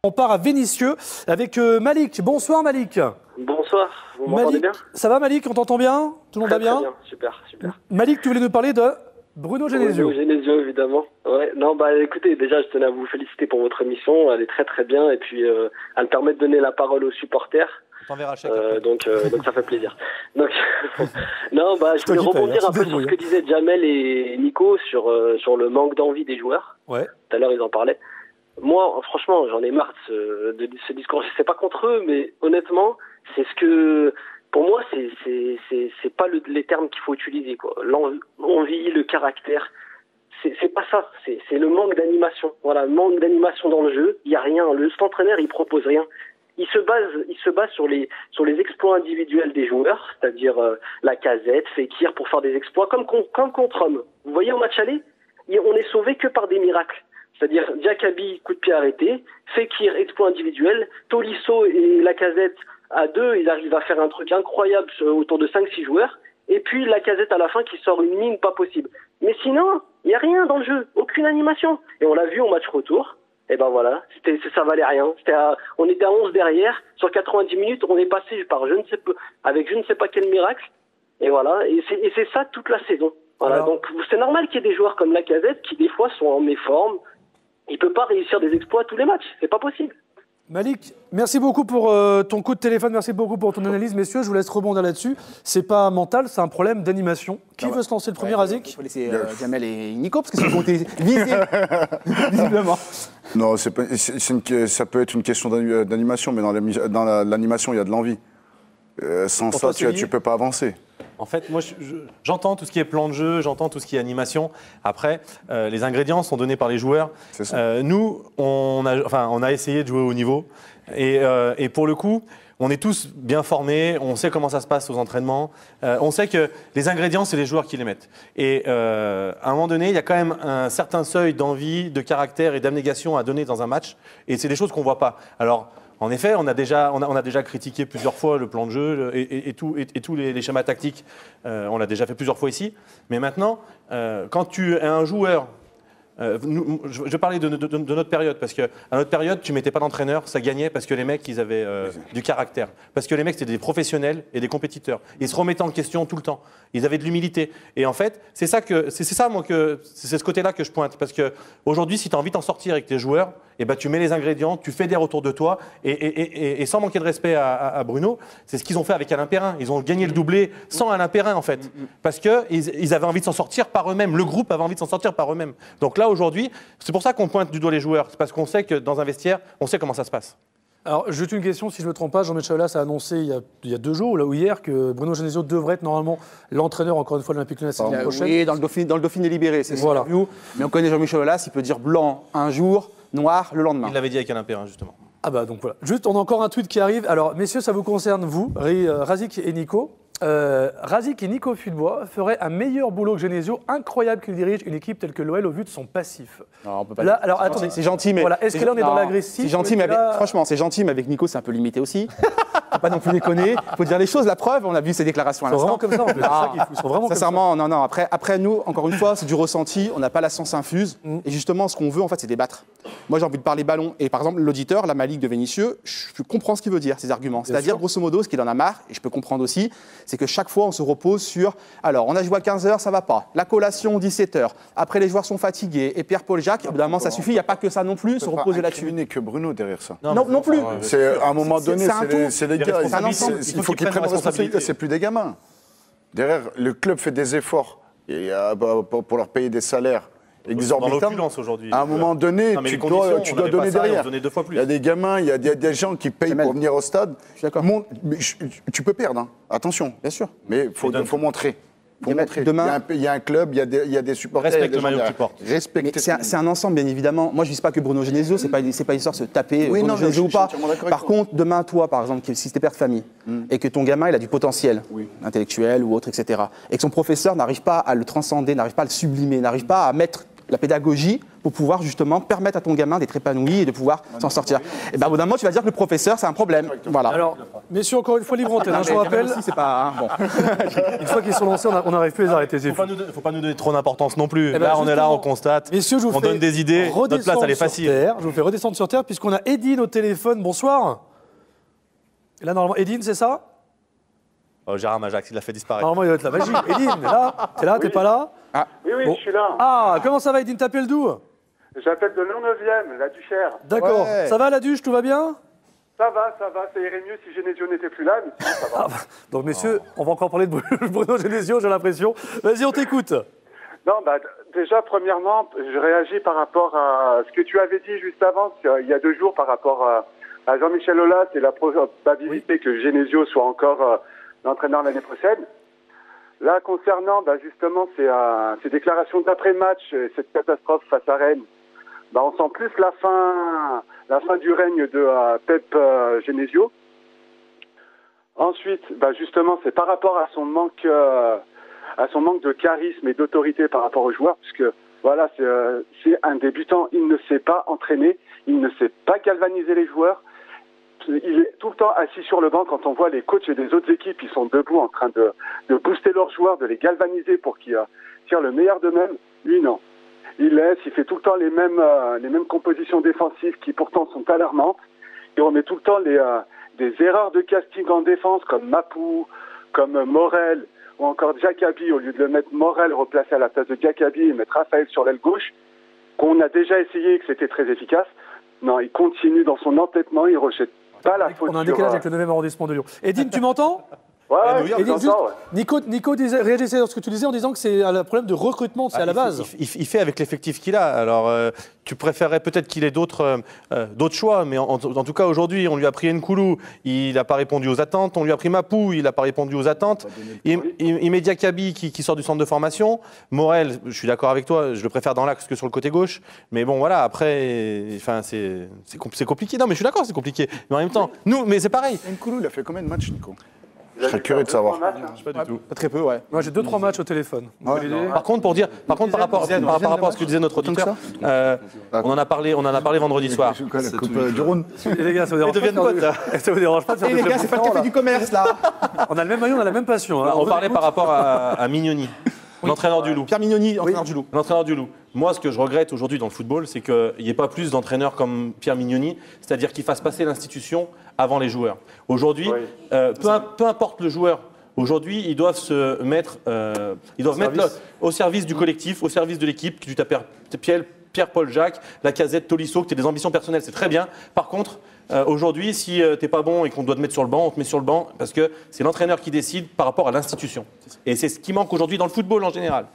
On part à Vénissieux avec Malik. Bonsoir Malik. Bonsoir, vous m'entendez bien? Ça va Malik, on t'entend bien? Tout le monde va bien? Très bien, super, super. Malik, tu voulais nous parler de Bruno Genesio. Bruno Genesio, évidemment. Ouais, non, bah écoutez, déjà je tenais à vous féliciter pour votre émission, elle est très très bien, et puis elle me permet de donner la parole aux supporters. Donc ça fait plaisir. Donc, non, bah, je voulais rebondir un peu sur ce que disaient Jamel et Nico sur le manque d'envie des joueurs. Ouais. Tout à l'heure, ils en parlaient. Moi, franchement, j'en ai marre de ce discours. Je sais pas contre eux, mais honnêtement, c'est ce que, pour moi, c'est pas les termes qu'il faut utiliser, quoi. L'envie, le caractère. C'est pas ça. C'est le manque d'animation. Voilà, le manque d'animation dans le jeu. Il y a rien. Cet entraîneur, il propose rien. Il se base sur les exploits individuels des joueurs, c'est-à-dire Lacazette, Fekir pour faire des exploits comme contre Rome. Vous voyez au match aller, on est sauvé que par des miracles. C'est-à-dire Diakaby, coup de pied arrêté, Fekir, exploit individuel, Tolisso et Lacazette à deux, ils arrivent à faire un truc incroyable autour de 5-6 joueurs, et puis Lacazette à la fin qui sort une mine pas possible. Mais sinon, il n'y a rien dans le jeu, aucune animation. Et on l'a vu au match retour. Et ben voilà, ça valait rien. On était à 11 derrière, sur 90 minutes, on est passé avec je ne sais pas quel miracle. Et voilà, et c'est ça toute la saison. Voilà, donc c'est normal qu'il y ait des joueurs comme Lacazette qui des fois sont en méforme. Il peut pas réussir des exploits tous les matchs, c'est pas possible. Malik, merci beaucoup pour ton coup de téléphone, merci beaucoup pour ton analyse. Messieurs, je vous laisse rebondir là-dessus. C'est pas mental, c'est un problème d'animation. Qui veut se lancer le premier, Razik? Il faut laisser Jamel et Nico, parce qu'ils sont été visés, visiblement. Non, ça peut être une question d'animation, mais dans l'animation, il y a de l'envie. Sans ça, tu ne peux pas avancer. En fait, moi, j'entends tout ce qui est plan de jeu, j'entends tout ce qui est animation. Après, les ingrédients sont donnés par les joueurs. Nous, on a essayé de jouer au niveau. Et pour le coup, on est tous bien formés, on sait comment ça se passe aux entraînements. On sait que les ingrédients, c'est les joueurs qui les mettent. Et à un moment donné, il y a quand même un certain seuil d'envie, de caractère et d'abnégation à donner dans un match. Et c'est des choses qu'on ne voit pas. Alors, en effet, on a déjà critiqué plusieurs fois le plan de jeu et tous les schémas tactiques. On l'a déjà fait plusieurs fois ici. Mais maintenant, quand tu es un joueur, je parlais de notre période, parce qu'à notre période, tu ne mettais pas d'entraîneur, ça gagnait parce que les mecs, ils avaient du caractère. Parce que les mecs, c'était des professionnels et des compétiteurs. Ils se remettaient en question tout le temps. Ils avaient de l'humilité. Et en fait, c'est ce côté-là que je pointe. Parce qu'aujourd'hui, si tu as envie d'en sortir avec tes joueurs, eh ben, tu mets les ingrédients, tu fédères autour de toi. Et sans manquer de respect à Bruno, c'est ce qu'ils ont fait avec Alain Perrin. Ils ont gagné le doublé sans Alain Perrin, en fait. Parce qu'ils avaient envie de s'en sortir par eux-mêmes. Le groupe avait envie de s'en sortir par eux-mêmes. Donc là, aujourd'hui, c'est pour ça qu'on pointe du doigt les joueurs. C'est parce qu'on sait que dans un vestiaire, on sait comment ça se passe. Alors, juste une question, si je ne me trompe pas, Jean-Michel Aulas a annoncé il y a 2 jours, là, ou hier, que Bruno Genesio devrait être normalement l'entraîneur, encore une fois, de l'Olympique Lyonnais la saison prochaine. Oui, dans le Dauphiné libéré, c'est voilà. Mais on connaît Jean-Michel Aulas, il peut dire blanc un jour, noir le lendemain. Il l'avait dit avec Alain Perrin, justement. Ah bah donc voilà. Juste, on a encore un tweet qui arrive. Alors, messieurs, ça vous concerne, vous, Razik et Nico. Razik et Nico Fulbois feraient un meilleur boulot que Genesio. Incroyable qu'il dirige une équipe telle que l'OL au vu de son passif. Non, on peut pas là, alors attendez, c'est gentil, mais voilà. Est-ce que là on est dans l'agressif? C'est gentil, mais franchement, c'est gentil, mais avec Nico, c'est un peu limité aussi. Faut pas non plus déconner. Faut dire les choses. La preuve, on a vu ses déclarations à l'instant. Ils sont vraiment comme ça. Ils sont vraiment sincèrement, comme ça. non. Après, nous, encore une fois, c'est du ressenti. On n'a pas la science infuse. Et justement, ce qu'on veut, en fait, c'est débattre. Moi, j'ai envie de parler ballon. Et par exemple, l'auditeur, la Malik de Vénissieux, je comprends ce qu'il veut dire, ses arguments. C'est-à-dire, grosso modo, ce qu'il en a marre, et je peux comprendre aussi, c'est que chaque fois, on se repose sur alors, on a joué à 15h, ça va pas. La collation, 17h. Après, les joueurs sont fatigués. Et Pierre-Paul Jacques, évidemment, ça suffit. Il n'y a pas que ça non plus, se reposer là-dessus. Il n'y a que Bruno derrière ça. Non plus. C'est à un moment donné, c'est les gars. Il faut qu'ils prennent la responsabilité. C'est plus des gamins. Derrière, le club fait des efforts pour leur payer des salaires exorbitants. Dans l'opulence aujourd'hui. À un moment donné, tu dois donner derrière. Il y a des gamins, il y a des gens qui payent pour venir au stade. Tu peux perdre, hein. Attention. Bien sûr. Mais il faut montrer. Demain, il y a un club, il y a des supporters. Respecte le maillot que tu portes. C'est un ensemble, bien évidemment. Moi, je ne vise pas que Bruno Genesio, c'est pas une histoire de se taper Bruno Genesio ou pas. Par contre, demain, toi, par exemple, si tu es père de famille et que ton gamin, il a du potentiel intellectuel ou autre, etc., et que son professeur n'arrive pas à le transcender, n'arrive pas à le sublimer, n'arrive pas à mettre la pédagogie pour pouvoir justement permettre à ton gamin d'être épanoui et de pouvoir s'en sortir. Et bien, au bout d'un moment, tu vas dire que le professeur, c'est un problème. Voilà. Alors, messieurs, encore une fois, libre antenne, je vous rappelle. C'est pas, bon. Une fois qu'ils sont lancés, on n'arrive plus à les arrêter. Faut pas nous donner trop d'importance non plus. Eh ben, là, on est là, on constate, messieurs, je vous on donne des idées, notre place, elle est facile. Je vous fais redescendre sur Terre, puisqu'on a Edine au téléphone. Bonsoir. Et là, normalement, Edine, c'est ça? Oh, Gérard Majax, il l'a fait disparaître. Normalement, il doit être la magie. Edine, t'es là, t'es pas là? Oui, Bon. je suis là. Ah, comment ça va, Edine? T'appelles d'où? J'appelle de Lyon-9e, la Duchère. D'accord. Ouais. Ça va, la Duche? Tout va bien? Ça va. Ça irait mieux si Genesio n'était plus là, mais sinon, ça va. Donc, messieurs, on va encore parler de Bruno Genesio, j'ai l'impression. Vas-y, on t'écoute. Non, déjà, premièrement, je réagis par rapport à ce que tu avais dit juste avant, il y a 2 jours, par rapport à Jean-Michel Aulas et la probabilité que Genesio soit encore l'entraîneur l'année prochaine. Là, concernant justement ces déclarations d'après-match, cette catastrophe face à Rennes, on sent plus la fin du règne de Pep Genesio. Ensuite, justement, c'est par rapport à son manque de charisme et d'autorité par rapport aux joueurs, puisque voilà, c'est un débutant, il ne sait pas entraîner, il ne sait pas galvaniser les joueurs. Il est tout le temps assis sur le banc. Quand on voit les coachs des autres équipes, ils sont debout en train de booster leurs joueurs, de les galvaniser pour qu'ils tirent le meilleur d'eux-mêmes. Lui, non. Il fait tout le temps les mêmes compositions défensives qui pourtant sont alarmantes. Il remet tout le temps des erreurs de casting en défense, comme Mapou, comme Morel, ou encore Diakaby. Au lieu de le mettre Morel replacé à la place de Diakaby et mettre Raphaël sur l'aile gauche, qu'on a déjà essayé et que c'était très efficace. Non, il continue dans son entêtement, il rejette pas la faute. On a un décalage avec le 9e arrondissement de Lyon. Edine, tu m'entends? Ouais, Edine, juste, Nico réagissait sur ce que tu disais en disant que c'est un problème de recrutement, c'est à la base. Il fait avec l'effectif qu'il a. Alors, tu préférerais peut-être qu'il ait d'autres choix, mais en tout cas, aujourd'hui, on lui a pris Nkoulou, il n'a pas répondu aux attentes. On lui a pris Mapou, il n'a pas répondu aux attentes. Il met Diakaby qui sort du centre de formation. Morel, je suis d'accord avec toi, je le préfère dans l'axe que sur le côté gauche. Mais bon, voilà, après, c'est compliqué. Non, mais je suis d'accord, c'est compliqué. Mais en même temps, mais c'est pareil. Nkoulou, il a fait combien de matchs, Nico? Je serais curieux de savoir. Je sais pas du tout. Pas très peu, ouais. Moi, j'ai 2-3 matchs au téléphone. Par contre, par rapport à ce que disait notre auditeur, on en a parlé vendredi soir. Du Rhône. Et les gars, ça vous dérange deviennent potes, là. Ça vous dérange pas de faire Et les gars, c'est pas le café du commerce, là. On a le même maillot, on a la même passion. Hein. On parlait par rapport à Mignoni, l'entraîneur du Loup. Pierre Mignoni, entraîneur du Loup. L'entraîneur du Loup. Moi, ce que je regrette aujourd'hui dans le football, c'est qu'il n'y ait pas plus d'entraîneurs comme Pierre Mignoni, c'est-à-dire qu'il fasse passer l'institution avant les joueurs. Aujourd'hui, peu importe le joueur, aujourd'hui, ils doivent se mettre, au service du collectif, au service de l'équipe, que tu t'appelles Pierre-Paul Jacques, Lacazette, Tolisso, que tu as des ambitions personnelles, c'est très bien. Par contre, aujourd'hui, si tu n'es pas bon et qu'on doit te mettre sur le banc, on te met sur le banc parce que c'est l'entraîneur qui décide par rapport à l'institution. Et c'est ce qui manque aujourd'hui dans le football en général.